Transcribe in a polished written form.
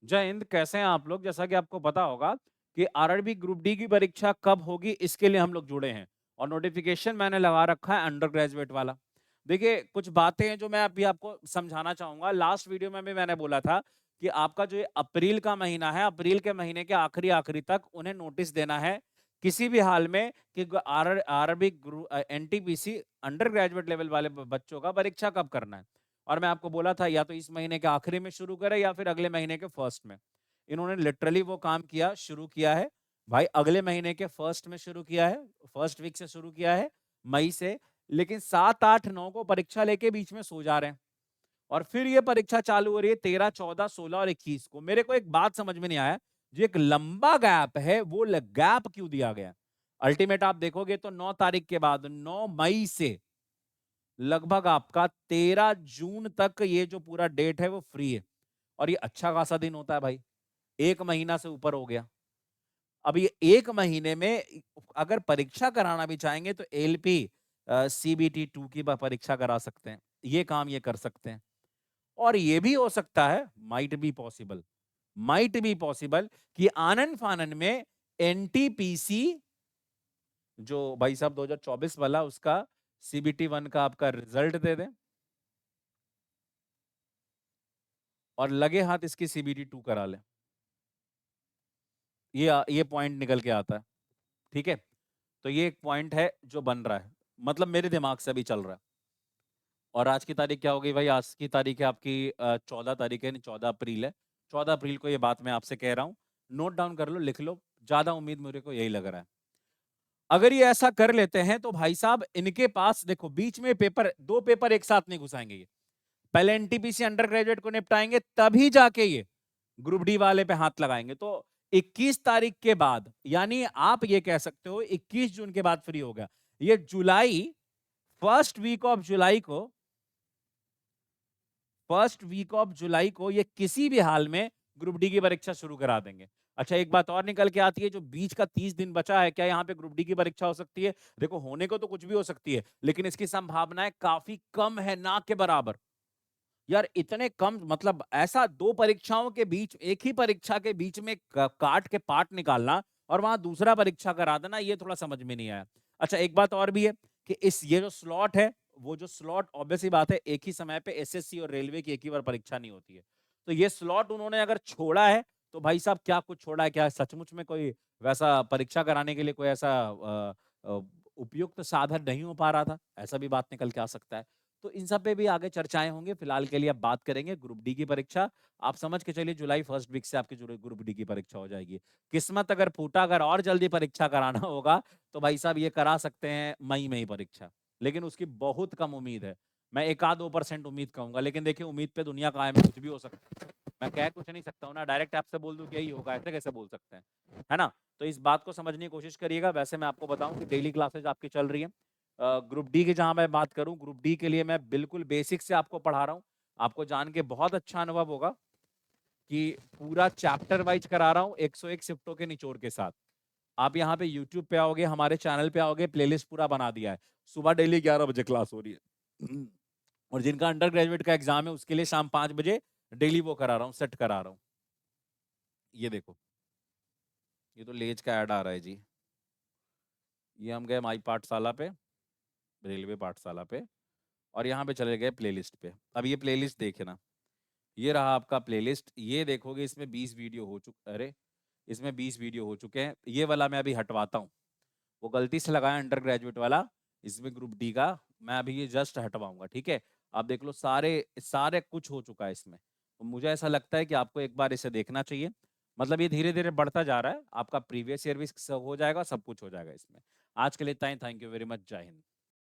जय हिंद, कैसे हैं आप लोग? जैसा कि आपको पता होगा कि आरआरबी ग्रुप डी की परीक्षा कब होगी, इसके लिए हम लोग जुड़े हैं और नोटिफिकेशन मैंने लगा रखा है अंडर ग्रेजुएट वाला। देखिए, कुछ बातें हैं जो मैं अभी आपको समझाना चाहूंगा। लास्ट वीडियो में भी मैंने बोला था कि आपका जो ये अप्रैल का महीना है, अप्रैल के महीने के आखिरी आखिरी तक उन्हें नोटिस देना है किसी भी हाल में कि RRB NTPC under graduate level वाले बच्चों का परीक्षा कब करना है। और मैं आपको बोला था या तो इस महीने के आखिरी में शुरू करें या फिर अगले महीने के फर्स्ट में। इन्होंने लिटरली वो काम किया, शुरू किया है भाई, अगले महीने के फर्स्ट में शुरू किया है, फर्स्ट वीक से शुरू किया है, मई से। लेकिन 7, 8, 9 को परीक्षा लेके बीच में सो जा रहे हैं और फिर ये परीक्षा चालू हो रही है 13, 14, 16 और 21 को। मेरे को एक बात समझ में नहीं आया, जो एक लंबा गैप है वो गैप क्यों दिया गया? अल्टीमेट आप देखोगे तो 9 तारीख के बाद 9 मई से लगभग आपका 13 जून तक ये जो पूरा डेट है वो फ्री है। और ये अच्छा खासा दिन होता है भाई, एक महीना से ऊपर हो गया। अब ये एक महीने में अगर परीक्षा कराना भी चाहेंगे तो एलपी सीबीटी 2 की परीक्षा करा सकते हैं, ये काम ये कर सकते हैं। और ये भी हो सकता है, माइट बी पॉसिबल कि आनन फानन में एनटीपीसी जो भाई साहब 2024 वाला उसका सीबीटी 1 का आपका रिजल्ट दे दें और लगे हाथ इसकी सीबीटी 2 करा लें। ये पॉइंट निकल के आता है, ठीक है। तो ये एक पॉइंट है जो बन रहा है, मतलब मेरे दिमाग से भी चल रहा है। और आज की तारीख क्या हो गई भाई? आज की तारीख है आपकी 14 तारीख है, 14 अप्रैल है। 14 अप्रैल को ये बात मैं आपसे कह रहा हूँ, नोट डाउन कर लो, लिख लो। ज्यादा उम्मीद मेरे को यही लग रहा है। अगर ये ऐसा कर लेते हैं तो भाई साहब इनके पास देखो, बीच में पेपर, दो पेपर एक साथ नहीं घुसाएंगे ये। पहले एनटीपीसी अंडर ग्रेजुएट को निपटाएंगे, तभी जाके ये ग्रुप डी वाले पे हाथ लगाएंगे। तो 21 तारीख के बाद, यानी आप ये कह सकते हो 21 जून के बाद फ्री हो गया ये। जुलाई, फर्स्ट वीक ऑफ जुलाई को, फर्स्ट वीक ऑफ जुलाई को ये किसी भी हाल में ग्रुप डी की परीक्षा शुरू करा देंगे। अच्छा, एक बात और निकल के आती है, जो बीच का 30 दिन बचा है, क्या यहाँ पे ग्रुप डी की परीक्षा हो सकती है? देखो, होने को तो कुछ भी हो सकती है, लेकिन इसकी संभावनाएं काफी कम है, ना के बराबर। यार इतने कम, मतलब ऐसा दो परीक्षाओं के बीच, एक ही परीक्षा के बीच में काट के पार्ट निकालना और वहां दूसरा परीक्षा करा देना, ये थोड़ा समझ में नहीं आया। अच्छा, एक बात और भी है कि इस ये जो स्लॉट है, वो जो स्लॉट, ऑब्वियस ही बात है, एक ही समय पे एसएससी और रेलवे की एक ही बार परीक्षा नहीं होती है। तो ये स्लॉट उन्होंने अगर छोड़ा है तो भाई साहब क्या कुछ छोड़ा है? क्या सचमुच में कोई वैसा परीक्षा कराने के लिए कोई ऐसा उपयुक्त साधन नहीं हो पा रहा था? ऐसा भी बात निकल के आ सकता है। तो इन सब पे भी आगे चर्चाएं होंगी। फिलहाल के लिए अब बात करेंगे ग्रुप डी की परीक्षा। आप समझ के चलिए जुलाई फर्स्ट वीक से आपकी ग्रुप डी की परीक्षा हो जाएगी। किस्मत अगर फूटा, अगर और जल्दी परीक्षा कराना होगा तो भाई साहब ये करा सकते हैं मई में ही परीक्षा, लेकिन उसकी बहुत कम उम्मीद है। मैं 1-2% उम्मीद कहूंगा, लेकिन देखिए उम्मीद पे दुनिया कायम है, कुछ भी हो सकता है। मैं कह कुछ नहीं सकता हूँ ना, डायरेक्ट आपसे बोल दूं कि यही होगा, ऐसे कैसे बोल सकते हैं? है ना? तो इस बात को समझने की कोशिश करिएगा। वैसे मैं आपको बताऊं कि डेली क्लासेज आपकी चल रही है। ग्रुप डी की जहां मैं बात करूं, ग्रुप डी के लिए मैं बिल्कुल बेसिक से आपको पढ़ा रहा हूं। आपको जान के बहुत अच्छा अनुभव होगा कि पूरा चैप्टर वाइज करा रहा हूं 101 शिफ्टों के निचोड़ के साथ। आप यहाँ पे यूट्यूब पे आओगे, हमारे चैनल पे आओगे, प्लेलिस्ट पूरा बना दिया है। सुबह डेली 11 बजे क्लास हो रही है और जिनका अंडर ग्रेजुएट का एग्जाम है उसके लिए शाम 5 बजे डेली वो करा रहा हूँ, सेट करा रहा हूँ। ये देखो, ये तो लेज का ऐड आ रहा है जी। ये हम गए माई पाठशाला पे, रेलवे पाठशाला पे, और यहाँ पे चले गए प्लेलिस्ट पे। अब ये प्लेलिस्ट देखे ना, ये रहा आपका प्लेलिस्ट। ये देखोगे इसमें 20 वीडियो हो चुके, अरे इसमें 20 वीडियो हो चुके हैं। ये वाला मैं अभी हटवाता हूँ, वो गलती से लगाया अंडर ग्रेजुएट वाला, इसमें ग्रुप डी का। मैं अभी ये जस्ट हटवाऊंगा, ठीक है? आप देख लो, सारे सारे कुछ हो चुका है इसमें। तो मुझे ऐसा लगता है कि आपको एक बार इसे देखना चाहिए। मतलब ये धीरे धीरे बढ़ता जा रहा है, आपका प्रीवियस ईयर भी हो जाएगा, सब कुछ हो जाएगा इसमें। आज के लिए इतना ही। थैंक यू वेरी मच, जय हिंद।